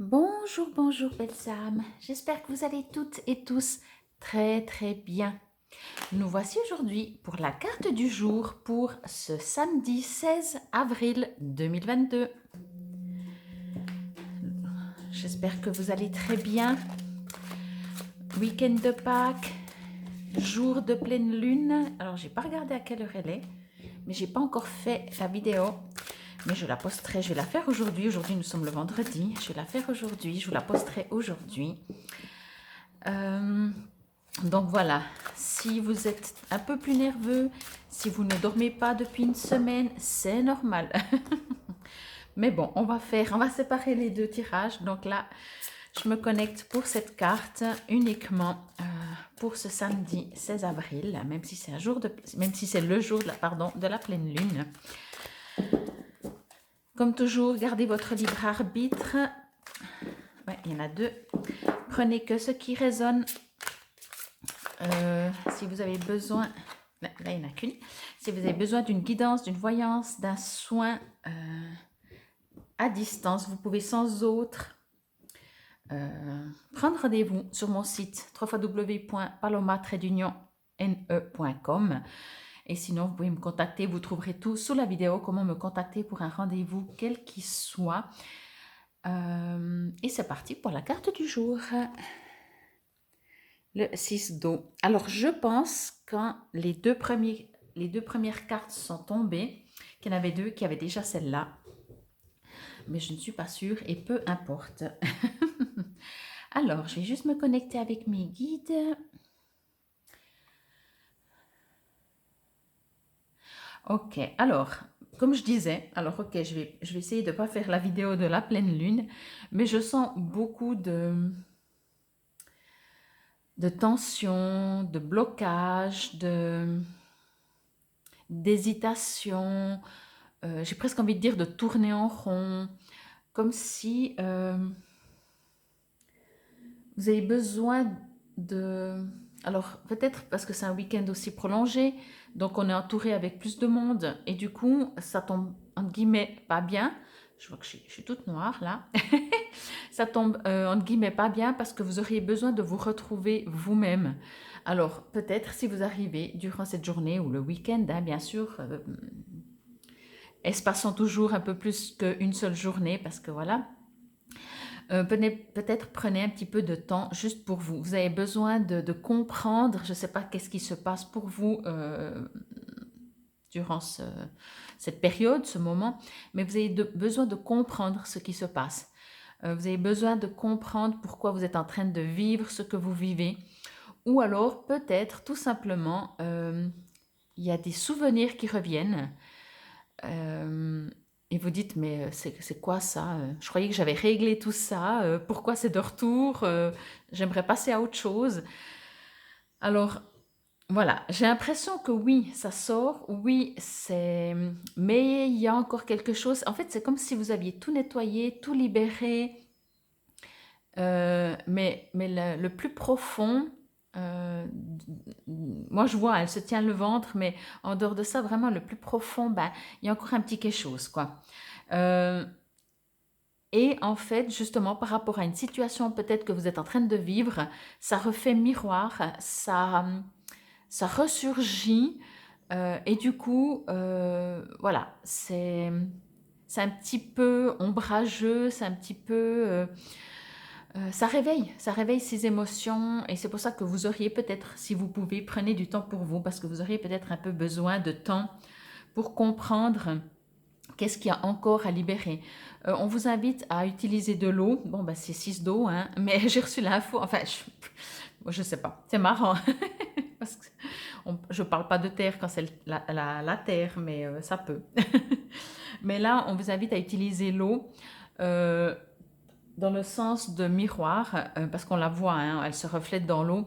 Bonjour, bonjour belles âmes. J'espère que vous allez toutes et tous très très bien. Nous voici aujourd'hui pour la carte du jour pour ce samedi 16 avril 2022. J'espère que vous allez très bien. Week-end de Pâques, jour de pleine lune. Alors j'ai pas regardé à quelle heure elle est, mais j'ai pas encore fait la vidéo. Mais je la posterai, je vais la faire aujourd'hui. Aujourd'hui, nous sommes le vendredi. Je vais la faire aujourd'hui, je vous la posterai aujourd'hui. Donc voilà, si vous êtes un peu plus nerveux, si vous ne dormez pas depuis une semaine, c'est normal. Mais bon, on va séparer les deux tirages. Donc là, je me connecte pour cette carte uniquement pour ce samedi 16 avril, même si c'est le jour de la pleine lune. Comme toujours, gardez votre libre arbitre. Ouais, il y en a deux. Prenez que ce qui résonne. Si vous avez besoin, là il n'y en a qu'une. Si vous avez besoin d'une guidance, d'une voyance, d'un soin à distance, vous pouvez sans autre prendre rendez-vous sur mon site www.paloma-ne.com. Et sinon, vous pouvez me contacter, vous trouverez tout sous la vidéo, comment me contacter pour un rendez-vous, quel qu'il soit. Et c'est parti pour la carte du jour. Le 6 d'eau. Alors, je pense quand les deux premières cartes sont tombées, qu'il y en avait deux qui avaient déjà celle-là. Mais je ne suis pas sûre et peu importe. Alors, je vais juste me connecter avec mes guides. Ok, alors, comme je disais, je vais essayer de ne pas faire la vidéo de la pleine lune, mais je sens beaucoup de tension, de blocage, d'hésitation, j'ai presque envie de dire de tourner en rond, comme si vous avez besoin de... Alors peut-être parce que c'est un week-end aussi prolongé, donc on est entouré avec plus de monde, et du coup ça tombe entre guillemets pas bien. Je vois que je suis toute noire là. Ça tombe entre guillemets pas bien parce que vous auriez besoin de vous retrouver vous-même. Alors peut-être si vous arrivez durant cette journée ou le week-end, hein, bien sûr, espaçons toujours un peu plus qu'une seule journée parce que voilà. Peut-être prenez un petit peu de temps juste pour vous. Vous avez besoin de comprendre, je ne sais pas qu'est-ce qui se passe pour vous durant cette période, ce moment, mais vous avez besoin de comprendre ce qui se passe. Vous avez besoin de comprendre pourquoi vous êtes en train de vivre ce que vous vivez. Ou alors peut-être tout simplement, il y a des souvenirs qui reviennent. Et vous dites, mais c'est quoi ça? Je croyais que j'avais réglé tout ça. Pourquoi c'est de retour? J'aimerais passer à autre chose. Alors, voilà, j'ai l'impression que oui, ça sort. Oui, c'est... Mais il y a encore quelque chose. En fait, c'est comme si vous aviez tout nettoyé, tout libéré. Mais le plus profond, moi je vois, elle se tient le ventre, mais en dehors de ça, vraiment le plus profond, ben, il y a encore un petit quelque chose, quoi. Et en fait, justement, par rapport à une situation peut-être que vous êtes en train de vivre, ça refait miroir, ça ressurgit, et du coup, voilà, c'est un petit peu ombrageux, c'est un petit peu... ça réveille ces émotions et c'est pour ça que vous auriez peut-être, si vous pouvez, prenez du temps pour vous parce que vous auriez peut-être un peu besoin de temps pour comprendre qu'est-ce qu'il y a encore à libérer. On vous invite à utiliser de l'eau. Bon, ben, c'est 6 d'eau, hein, mais j'ai reçu l'info. Enfin, je sais pas. C'est marrant. Parce que je parle pas de terre quand c'est la terre, mais ça peut. Mais là, on vous invite à utiliser l'eau. Dans le sens de miroir, parce qu'on la voit, hein, elle se reflète dans l'eau.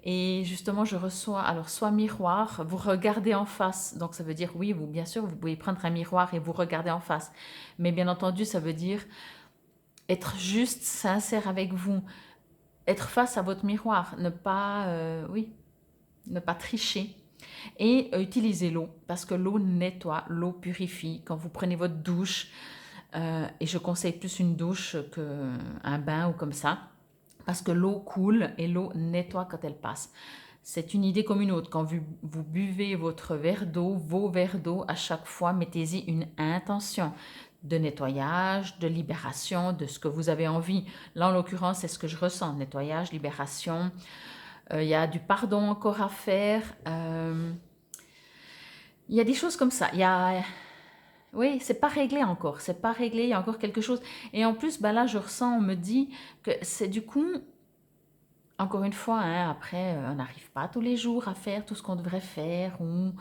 Et justement, je reçois, alors soit miroir, vous regardez en face. Donc ça veut dire, oui, vous, bien sûr, vous pouvez prendre un miroir et vous regarder en face. Mais bien entendu, ça veut dire être juste sincère avec vous, être face à votre miroir, ne pas, oui, ne pas tricher. Et utiliser l'eau, parce que l'eau nettoie, l'eau purifie. Quand vous prenez votre douche, Et je conseille plus une douche qu'un bain ou comme ça, parce que l'eau coule et l'eau nettoie quand elle passe. C'est une idée comme une autre. Quand vous buvez votre verre d'eau, vos verres d'eau, à chaque fois, mettez-y une intention de nettoyage, de libération, de ce que vous avez envie. Là, en l'occurrence, c'est ce que je ressens, nettoyage, libération. Il y a du pardon encore à faire. Il y a des choses comme ça. Oui, c'est pas réglé encore. C'est pas réglé. Il y a encore quelque chose. Et en plus, ben là, je ressens, on me dit que c'est du coup, encore une fois, hein, après, on n'arrive pas tous les jours à faire tout ce qu'on devrait faire, ou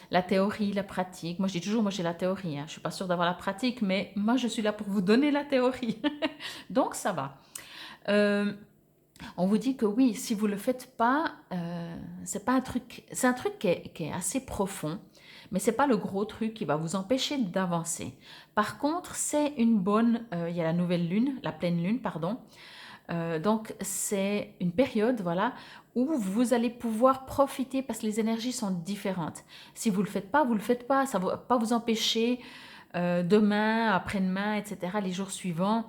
la théorie, la pratique. Moi, je dis toujours, moi, j'ai la théorie, hein. Je suis pas sûre d'avoir la pratique, mais moi, je suis là pour vous donner la théorie. Donc, ça va. Euh, on vous dit que oui, si vous le faites pas, c'est pas un truc, c'est un truc qui est assez profond, mais c'est pas le gros truc qui va vous empêcher d'avancer. Par contre, c'est une bonne, il y a la nouvelle lune, la pleine lune, pardon. Donc, c'est une période, voilà, où vous allez pouvoir profiter parce que les énergies sont différentes. Si vous le faites pas, vous le faites pas. Ça va pas vous empêcher demain, après-demain, etc., les jours suivants.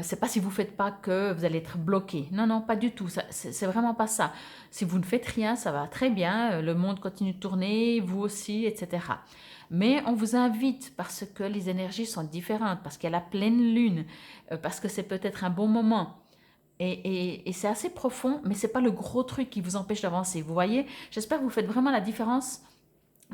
C'est pas si vous faites pas que vous allez être bloqué. Non, non, pas du tout. C'est vraiment pas ça. Si vous ne faites rien, ça va très bien. Le monde continue de tourner, vous aussi, etc. Mais on vous invite parce que les énergies sont différentes, parce qu'il y a la pleine lune, parce que c'est peut-être un bon moment. Et c'est assez profond, mais c'est pas le gros truc qui vous empêche d'avancer. Vous voyez, j'espère que vous faites vraiment la différence.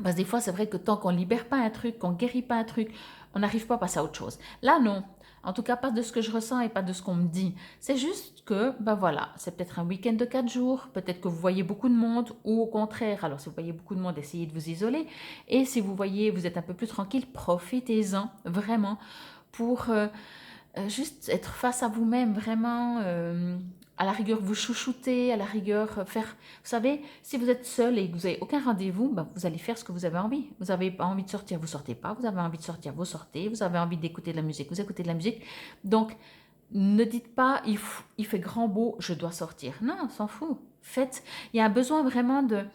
Parce que des fois, c'est vrai que tant qu'on libère pas un truc, qu'on guérit pas un truc, on n'arrive pas à passer à autre chose. Là, non. En tout cas, pas de ce que je ressens et pas de ce qu'on me dit. C'est juste que, ben voilà, c'est peut-être un week-end de 4 jours, peut-être que vous voyez beaucoup de monde, ou au contraire, alors si vous voyez beaucoup de monde, essayez de vous isoler. Et si vous voyez, vous êtes un peu plus tranquille, profitez-en vraiment pour juste être face à vous-même, vraiment, à la rigueur vous chouchouter, à la rigueur faire... Vous savez, si vous êtes seul et que vous n'avez aucun rendez-vous, ben, vous allez faire ce que vous avez envie. Vous n'avez pas envie de sortir, vous sortez pas. Vous avez envie de sortir, vous sortez. Vous avez envie d'écouter de la musique, vous écoutez de la musique. Donc, ne dites pas, il fait grand beau, je dois sortir. Non, on s'en fout. Faites. Il y a un besoin vraiment de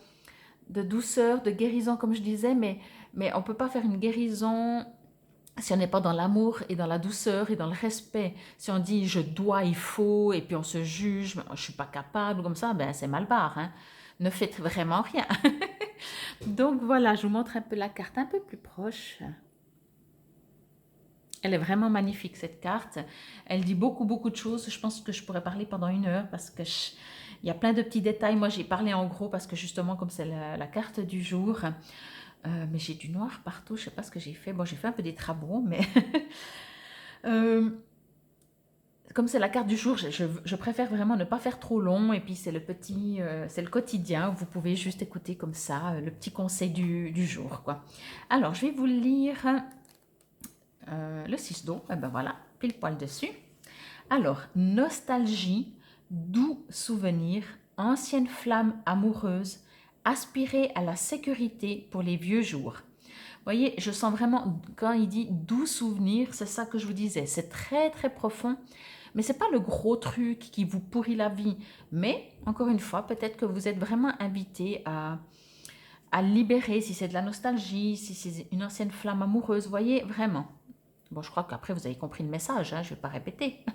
douceur, de guérison, comme je disais, mais on ne peut pas faire une guérison si on n'est pas dans l'amour et dans la douceur et dans le respect. Si on dit je dois, il faut, et puis on se juge, je ne suis pas capable, comme ça, ben c'est mal barre, hein. Ne faites vraiment rien. Donc voilà, je vous montre un peu la carte un peu plus proche. Elle est vraiment magnifique cette carte. Elle dit beaucoup, beaucoup de choses. Je pense que je pourrais parler pendant 1 heure parce que il y a plein de petits détails. Moi, j'ai parlé en gros parce que justement, comme c'est la carte du jour, mais j'ai du noir partout. Je ne sais pas ce que j'ai fait. Bon, j'ai fait un peu des travaux, mais comme c'est la carte du jour, je préfère vraiment ne pas faire trop long. Et puis, c'est c'est le quotidien. Vous pouvez juste écouter comme ça le petit conseil du jour, quoi. Alors, je vais vous lire le 6 d'eau. Et ben voilà, pile poil dessus. Alors, nostalgie, doux souvenir, ancienne flamme amoureuse, aspirer à la sécurité pour les vieux jours. Vous voyez, je sens vraiment, quand il dit doux souvenir, c'est ça que je vous disais. C'est très, très profond, mais ce n'est pas le gros truc qui vous pourrit la vie. Mais, encore une fois, peut-être que vous êtes vraiment invité à libérer, si c'est de la nostalgie, si c'est une ancienne flamme amoureuse, vous voyez, vraiment. Bon, je crois qu'après, vous avez compris le message, hein, je ne vais pas répéter.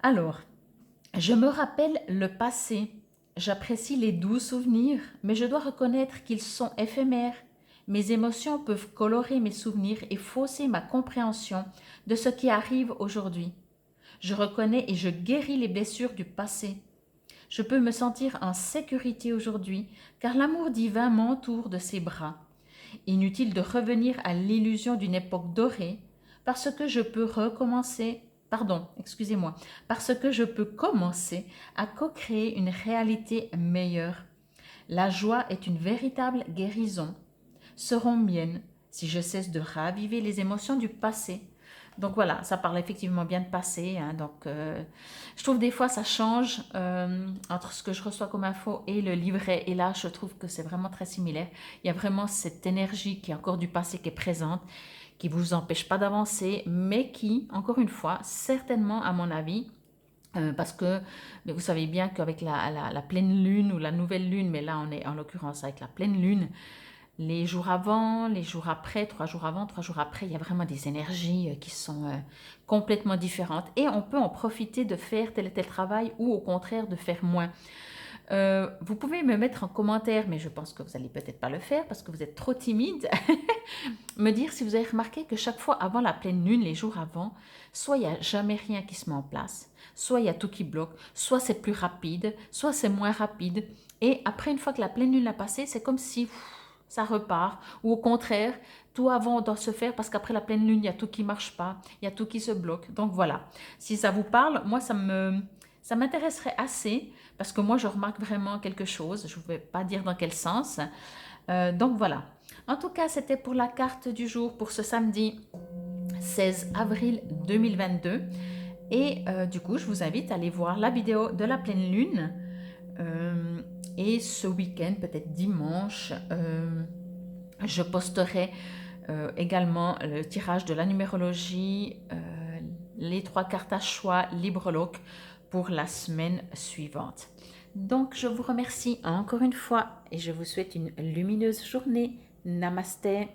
Alors, je me rappelle le passé. J'apprécie les doux souvenirs, mais je dois reconnaître qu'ils sont éphémères. Mes émotions peuvent colorer mes souvenirs et fausser ma compréhension de ce qui arrive aujourd'hui. Je reconnais et je guéris les blessures du passé. Je peux me sentir en sécurité aujourd'hui, car l'amour divin m'entoure de ses bras. Inutile de revenir à l'illusion d'une époque dorée, parce que je peux parce que je peux commencer à co-créer une réalité meilleure. La joie est une véritable guérison. Seront miennes si je cesse de raviver les émotions du passé. Donc voilà, ça parle effectivement bien de passé, hein, donc je trouve des fois ça change entre ce que je reçois comme info et le livret, et là je trouve que c'est vraiment très similaire. Il y a vraiment cette énergie qui est encore du passé qui est présente, qui ne vous empêche pas d'avancer, mais qui, encore une fois, certainement à mon avis, parce que mais vous savez bien qu'avec la pleine lune ou la nouvelle lune, mais là on est en l'occurrence avec la pleine lune, les jours avant, les jours après, 3 jours avant, 3 jours après. Il y a vraiment des énergies qui sont complètement différentes. Et on peut en profiter de faire tel et tel travail ou au contraire de faire moins. Vous pouvez me mettre en commentaire, mais je pense que vous n'allez peut-être pas le faire parce que vous êtes trop timide, me dire si vous avez remarqué que chaque fois avant la pleine lune, les jours avant, soit il n'y a jamais rien qui se met en place, soit il y a tout qui bloque, soit c'est plus rapide, soit c'est moins rapide. Et après, une fois que la pleine lune a passé, c'est comme si ça repart. Ou au contraire, tout avant doit se faire parce qu'après la pleine lune, il y a tout qui ne marche pas, il y a tout qui se bloque. Donc voilà, si ça vous parle, moi ça m'intéresserait assez parce que moi je remarque vraiment quelque chose, je ne vais pas dire dans quel sens. Donc voilà. En tout cas, c'était pour la carte du jour pour ce samedi 16 avril 2022. Et du coup, je vous invite à aller voir la vidéo de la pleine lune. Et ce week-end, peut-être dimanche, je posterai également le tirage de la numérologie, les 3 cartes à choix LibreLock pour la semaine suivante. Donc, je vous remercie encore une fois et je vous souhaite une lumineuse journée. Namasté.